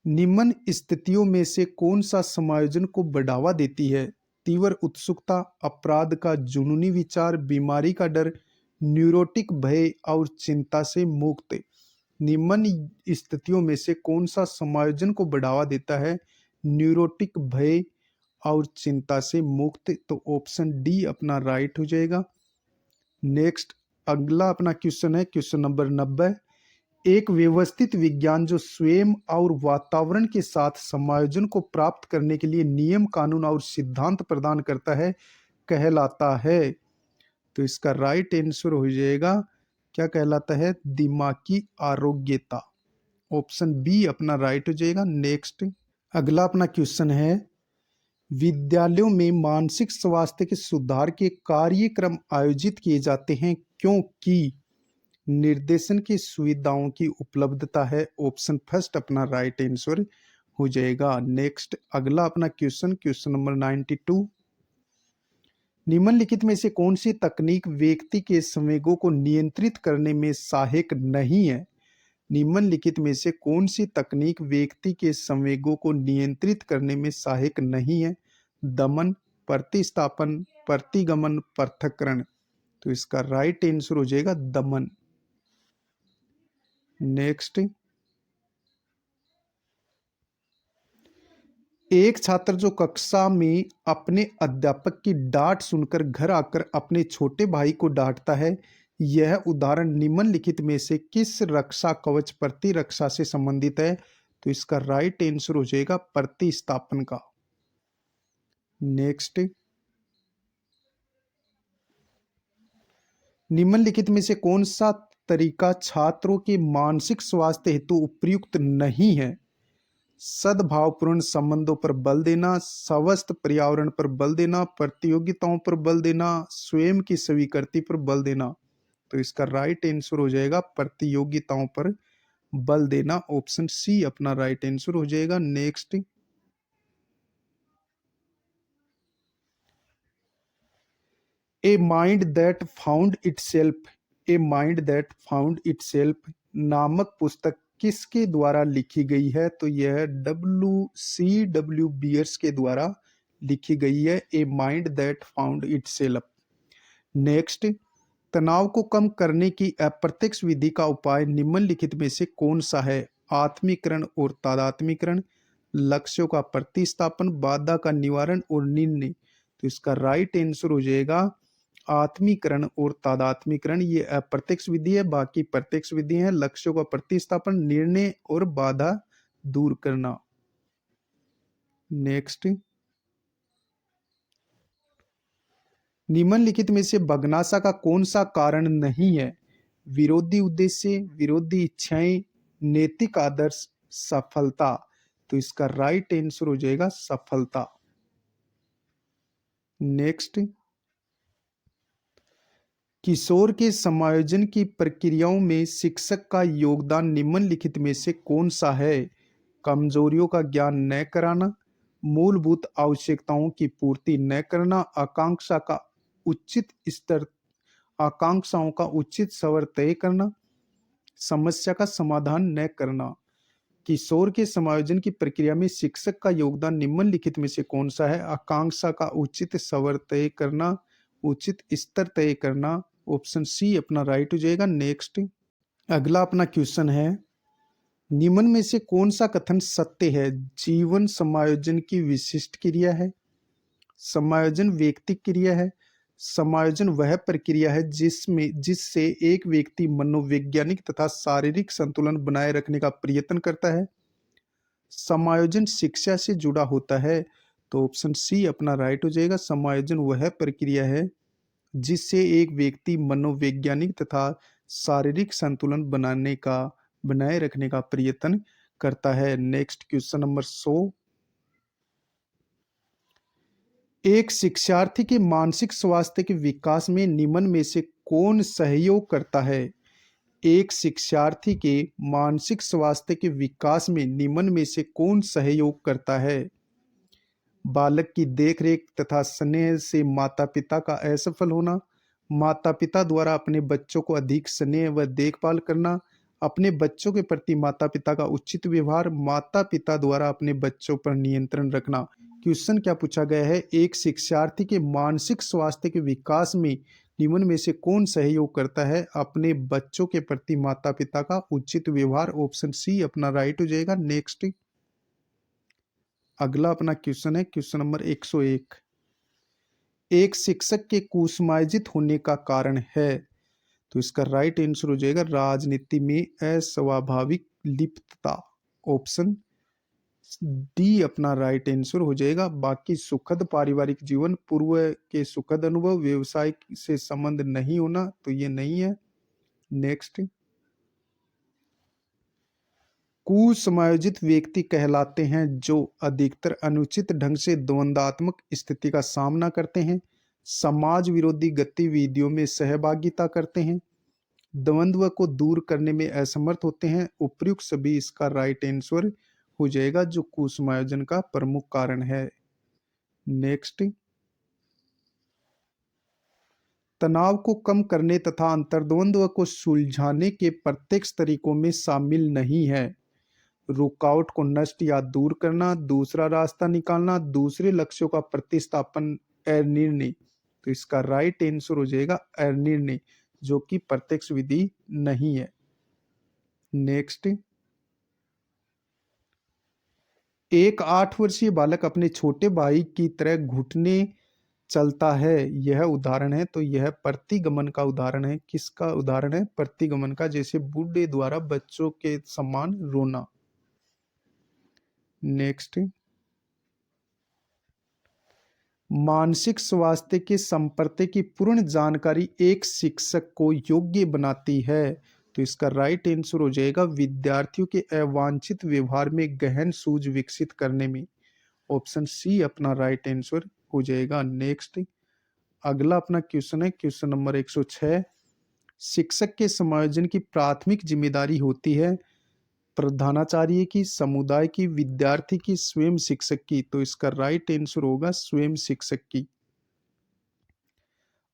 A: निम्न स्थितियों में से कौन सा समायोजन को बढ़ावा देती है? तीव्र उत्सुकता, अपराध का जुनूनी विचार, बीमारी का डर, न्यूरोटिक भय और चिंता से मुक्त। निम्न स्थितियों में से कौन सा समायोजन को बढ़ावा देता है? न्यूरोटिक भय और चिंता से मुक्त। तो ऑप्शन डी अपना राइट हो जाएगा। नेक्स्ट अगला अपना क्वेश्चन है क्वेश्चन नंबर 90, एक व्यवस्थित विज्ञान जो स्वयं और वातावरण के साथ समायोजन को प्राप्त करने के लिए नियम, कानून और सिद्धांत प्रदान करता है कहलाता है। तो इसका राइट आंसर हो जाएगा, क्या कहलाता है? दिमागी आरोग्यता। ऑप्शन बी अपना राइट हो जाएगा। नेक्स्ट अगला अपना क्वेश्चन है, विद्यालयों में मानसिक स्वास्थ्य के सुधार के कार्यक्रम आयोजित किए जाते हैं क्योंकि निर्देशन की सुविधाओं की उपलब्धता है। ऑप्शन फर्स्ट अपना राइट आंसर हो जाएगा। नेक्स्ट अगला अपना क्वेश्चन क्वेश्चन नंबर 92, निम्नलिखित में से कौन सी तकनीक व्यक्ति के संवेगों को नियंत्रित करने में सहायक नहीं है? निम्नलिखित में से कौन सी तकनीक व्यक्ति के संवेगों को नियंत्रित करने में सहायक नहीं है? दमन, प्रतिस्थापन, प्रतिगमन, पृथक्करण। तो इसका राइट आंसर हो जाएगा दमन। नेक्स्ट, एक छात्र जो कक्षा में अपने अध्यापक की डांट सुनकर घर आकर अपने छोटे भाई को डांटता है, यह उदाहरण निम्नलिखित में से किस रक्षा कवच प्रतिरक्षा से संबंधित है? तो इसका राइट आंसर हो जाएगा प्रतिस्थापन का। नेक्स्ट, निम्नलिखित में से कौन सा तरीका छात्रों के मानसिक स्वास्थ्य हेतु उपयुक्त नहीं है? सद्भावपूर्ण संबंधों पर बल देना, स्वस्थ पर्यावरण पर बल देना, प्रतियोगिताओं पर बल देना, स्वयं की स्वीकृति पर बल देना। तो इसका राइट आंसर हो जाएगा प्रतियोगिताओं पर बल देना। ऑप्शन सी अपना राइट आंसर हो जाएगा। Next, a mind that found itself, a mind that found itself नामक पुस्तक किसके द्वारा लिखी गई है? तो यह W.C.W. बियर्स के द्वारा लिखी गई है, a mind that found itself. Next, तनाव को कम करने की अप्रत्यक्ष विधि का उपाय निम्नलिखित में से कौन सा है? आत्मीकरण और तादात्मीकरण, लक्ष्यों का प्रतिस्थापन, बाधा का निवारण और निर्णय। तो इसका राइट आंसर हो जाएगा आत्मीकरण और तादात्मीकरण। ये अप्रत्यक्ष विधि है, बाकी प्रत्यक्ष विधि है। लक्ष्यों का प्रतिस्थापन, निर्णय और बाधा दूर करना। नेक्स्ट, निम्नलिखित में से बगनासा का कौन सा कारण नहीं है? विरोधी उद्देश्य, विरोधी इच्छाएं, नैतिक आदर्श, सफलता। तो इसका राइट आंसर हो जाएगा सफलता। नेक्स्ट, किशोर के समायोजन की प्रक्रियाओं में शिक्षक का योगदान निम्नलिखित में से कौन सा है? कमजोरियों का ज्ञान न कराना, मूलभूत आवश्यकताओं की पूर्ति न करना, आकांक्षाओं का उचित स्तर तय करना, समस्या का समाधान न करना। किशोर के समायोजन की प्रक्रिया में शिक्षक का योगदान निम्नलिखित में से कौन सा है? आकांक्षा का उचित स्तर तय करना, उचित स्तर तय करना। ऑप्शन सी अपना राइट हो जाएगा। नेक्स्ट, अगला अपना क्वेश्चन है, निम्न में से कौन सा कथन सत्य है? जीवन समायोजन की विशिष्ट क्रिया है, समायोजन व्यक्तिक क्रिया है, समायोजन वह प्रक्रिया है जिससे एक व्यक्ति मनोवैज्ञानिक तथा शारीरिक संतुलन बनाए रखने का प्रयत्न करता है, समायोजन शिक्षा से जुड़ा होता है। तो ऑप्शन सी अपना राइट हो जाएगा। समायोजन वह प्रक्रिया है जिससे एक व्यक्ति मनोवैज्ञानिक तथा शारीरिक संतुलन बनाए रखने का प्रयत्न करता है। नेक्स्ट क्वेश्चन नंबर 100, एक शिक्षार्थी के मानसिक स्वास्थ्य के विकास में निम्न में से कौन सहयोग करता है? एक शिक्षार्थी के मानसिक स्वास्थ्य के विकास में निम्न में से कौन सहयोग करता है? बालक की देखरेख तथा स्नेह से माता पिता का असफल होना, माता पिता द्वारा अपने बच्चों को अधिक स्नेह व देखभाल करना, अपने बच्चों के प्रति माता पिता का उचित व्यवहार, माता पिता द्वारा अपने बच्चों पर नियंत्रण रखना। क्वेश्चन क्या पूछा गया है? एक शिक्षार्थी के मानसिक स्वास्थ्य के विकास में निम्न में से कौन सहयोग करता है? अपने बच्चों के प्रति माता पिता का उचित व्यवहार। ऑप्शन सी अपना राइट हो जाएगा। नेक्स्ट, अगला अपना क्वेश्चन है क्वेश्चन नंबर 101, एक शिक्षक के कुसुमार्जित होने का कारण है। तो इसका राइट आंसर हो जाएगा राजनीति में अस्वाभाविक लिप्तता। ऑप्शन डी अपना राइट आंसर हो जाएगा। बाकी सुखद पारिवारिक जीवन, पूर्व के सुखद अनुभव, व्यवसाय से संबंध नहीं होना, तो ये नहीं है। नेक्स्ट, कुसमायोजित व्यक्ति कहलाते हैं जो अधिकतर अनुचित ढंग से द्वंद्वात्मक स्थिति का सामना करते हैं, समाज विरोधी गतिविधियों में सहभागिता करते हैं, द्वंद्व को दूर करने में असमर्थ होते हैं। उपर्युक्त सभी इसका राइट आंसर हो जाएगा, जो कुसमायोजन का प्रमुख कारण है। नेक्स्ट, तनाव को कम करने तथा अंतर्द्वंद्व को सुलझाने के प्रत्यक्ष तरीकों में शामिल नहीं है। रुकावट को नष्ट या दूर करना, दूसरा रास्ता निकालना, दूसरे लक्ष्यों का प्रतिस्थापन, निर्णय। तो इसका राइट आंसर हो जाएगा निर्णय, जो कि प्रत्यक्ष विधि नहीं है। नेक्स्ट, एक 8 वर्षीय बालक अपने छोटे भाई की तरह घुटने चलता है, यह उदाहरण है। तो यह प्रतिगमन का उदाहरण है। किसका उदाहरण है? प्रतिगमन का, जैसे बूढ़े द्वारा बच्चों के समान रोना। नेक्स्ट, मानसिक स्वास्थ्य के संपर्क की पूर्ण जानकारी एक शिक्षक को योग्य बनाती है। तो इसका राइट आंसर हो जाएगा विद्यार्थियों के अवांछित व्यवहार में गहन सूझ विकसित करने में। ऑप्शन सी अपना राइट आंसर हो जाएगा। नेक्स्ट, अगला अपना क्वेश्चन है क्वेश्चन नंबर 106, शिक्षक के समायोजन की प्राथमिक जिम्मेदारी होती है प्रधानाचार्य की, समुदाय की, विद्यार्थी की, स्वयं शिक्षक की। तो इसका राइट आंसर होगा स्वयं शिक्षक की।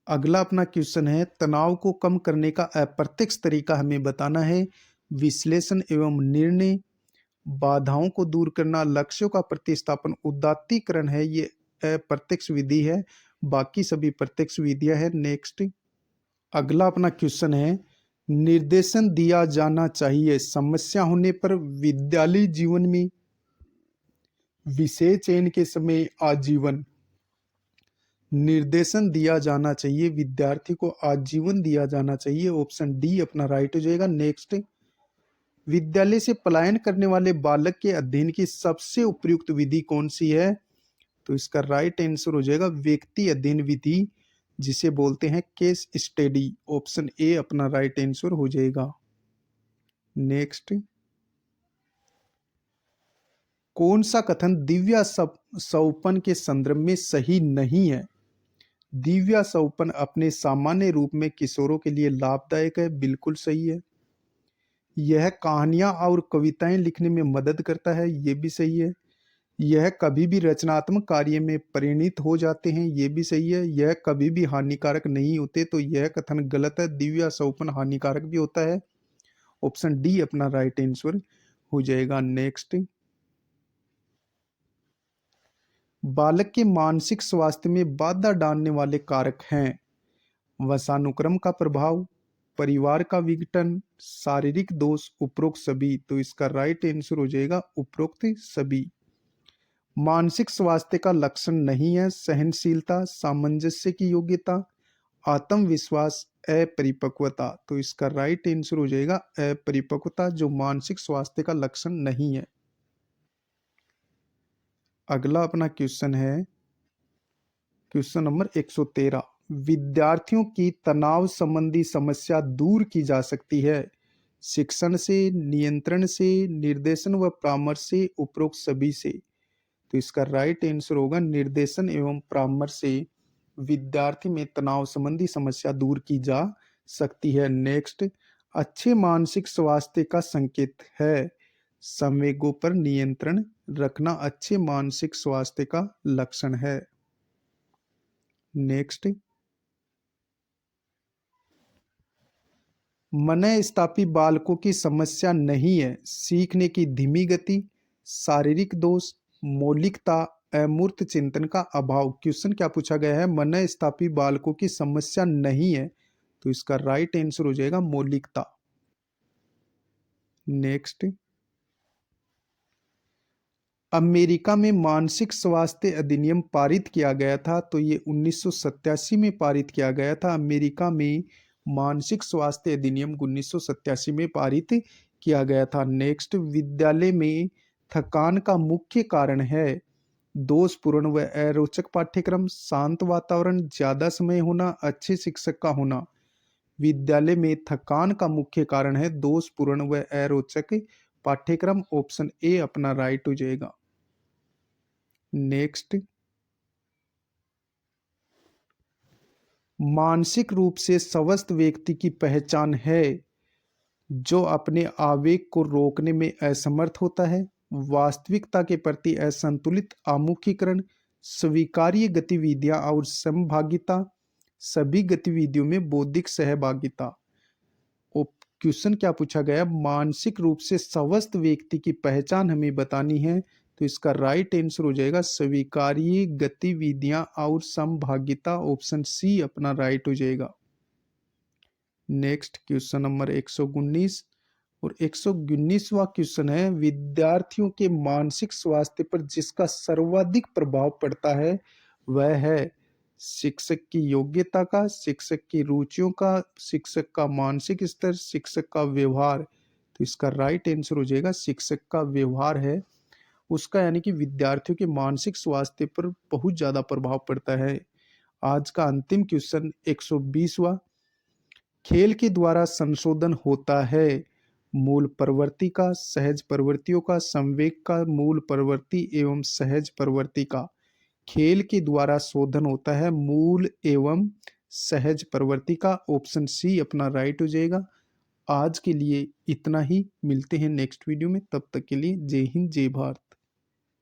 A: अगला अपना क्वेश्चन है, तनाव को कम करने का अप्रत्यक्ष तरीका हमें बताना है। विश्लेषण एवं निर्णय, बाधाओं को दूर करना, लक्ष्यों का प्रतिस्थापन, उदात्तीकरण है, ये अप्रत्यक्ष विधि है। बाकी सभी प्रत्यक्ष विधियां हैं। नेक्स्ट, अगला अपना क्वेश्चन है, निर्देशन दिया जाना चाहिए समस्या होने पर विद्यालय जीवन में, विषय चयन के समय आजीवन। निर्देशन दिया जाना चाहिए, विद्यार्थी को आजीवन दिया जाना चाहिए, ऑप्शन डी अपना राइट हो जाएगा। नेक्स्ट, विद्यालय से पलायन करने वाले बालक के अध्ययन की सबसे उपयुक्त विधि कौन सी है? तो इसका राइट आंसर हो जाएगा व्यक्ति अध्ययन विधि, जिसे बोलते हैं केस स्टडी। ऑप्शन ए अपना राइट आंसर हो जाएगा। नेक्स्ट, कौन सा कथन दिव्या सवपन के संदर्भ में सही नहीं है? दिव्या सवपन अपने सामान्य रूप में किशोरों के लिए लाभदायक है, बिल्कुल सही है। यह कहानियां और कविताएं लिखने में मदद करता है, ये भी सही है। यह कभी भी रचनात्मक कार्य में परिणित हो जाते हैं, ये भी सही है। यह कभी भी हानिकारक नहीं होते, तो यह कथन गलत है। दिव्या सवपन हानिकारक भी होता है। ऑप्शन डी अपना राइट आंसर हो जाएगा। नेक्स्ट, बालक के मानसिक स्वास्थ्य में बाधा डालने वाले कारक हैं वंशानुक्रम का प्रभाव, परिवार का विघटन, शारीरिक दोष, उपरोक्त सभी। तो इसका राइट आंसर हो जाएगा उपरोक्त सभी। मानसिक स्वास्थ्य का लक्षण नहीं है सहनशीलता, सामंजस्य की योग्यता, आत्मविश्वास, अपरिपक्वता। तो इसका राइट आंसर हो जाएगा अपरिपक्वता, जो मानसिक स्वास्थ्य का लक्षण नहीं है। अगला अपना क्वेश्चन है क्वेश्चन नंबर 113, विद्यार्थियों की तनाव संबंधी समस्या दूर की जा सकती है शिक्षण से, नियंत्रण से, निर्देशन व परामर्श से, उपरोक्त सभी से। तो इसका राइट आंसर होगा निर्देशन एवं परामर्श से विद्यार्थी में तनाव संबंधी समस्या दूर की जा सकती है। नेक्स्ट, अच्छे मानसिक स्वास्थ्य का संकेत है संवेगों पर नियंत्रण रखना अच्छे मानसिक स्वास्थ्य का लक्षण है। नेक्स्ट, मनःस्थापी बालकों की समस्या नहीं है सीखने की धीमी गति, शारीरिक दोष, मौलिकता, अमूर्त चिंतन का अभाव। क्वेश्चन क्या पूछा गया है? मनःस्थापी बालकों की समस्या नहीं है, तो इसका राइट आंसर हो जाएगा मौलिकता। नेक्स्ट, अमेरिका में मानसिक स्वास्थ्य अधिनियम पारित किया गया था, तो ये 1987 में पारित किया गया था। अमेरिका में मानसिक स्वास्थ्य अधिनियम 1987 में पारित किया गया था। नेक्स्ट, विद्यालय में थकान का मुख्य कारण है दोषपूर्ण व अरोचक पाठ्यक्रम, शांत वातावरण, ज्यादा समय होना, अच्छे शिक्षक का होना। विद्यालय में थकान का मुख्य कारण है दोषपूर्ण व अरोचक पाठ्यक्रम। ऑप्शन ए अपना राइट हो जाएगा। नेक्स्ट, मानसिक रूप से स्वस्थ व्यक्ति की पहचान है जो अपने आवेग को रोकने में असमर्थ होता है, वास्तविकता के प्रति असंतुलित आमुखीकरण, स्वीकार्य गतिविधियां और सहभागिता, सभी गतिविधियों में बौद्धिक सहभागिता। क्वेश्चन क्या पूछा गया? मानसिक रूप से स्वस्थ व्यक्ति की पहचान हमें बतानी है, तो इसका राइट आंसर हो जाएगा स्वीकार्य गतिविधियां और सहभागिता। ऑप्शन सी अपना राइट हो जाएगा। नेक्स्ट, क्वेश्चन नंबर 119 और 119वां क्वेश्चन है, विद्यार्थियों के मानसिक स्वास्थ्य पर जिसका सर्वाधिक प्रभाव पड़ता है वह है शिक्षक की योग्यता का, शिक्षक की रुचियों का, शिक्षक का मानसिक स्तर, शिक्षक का व्यवहार। तो इसका राइट आंसर हो जाएगा शिक्षक का व्यवहार है उसका, यानी कि विद्यार्थियों के मानसिक स्वास्थ्य पर बहुत ज्यादा प्रभाव पड़ता है। आज का अंतिम क्वेश्चन 120वां, खेल के द्वारा संशोधन होता है मूल प्रवृत्ति का, सहज प्रवृत्तियों का, संवेग का, मूल प्रवृत्ति एवं सहज प्रवृत्ति का। खेल के द्वारा शोधन होता है मूल एवं सहज प्रवृत्ति का। ऑप्शन सी अपना राइट हो जाएगा। आज के लिए इतना ही, मिलते हैं नेक्स्ट वीडियो में, तब तक के लिए जय हिंद जय भारत।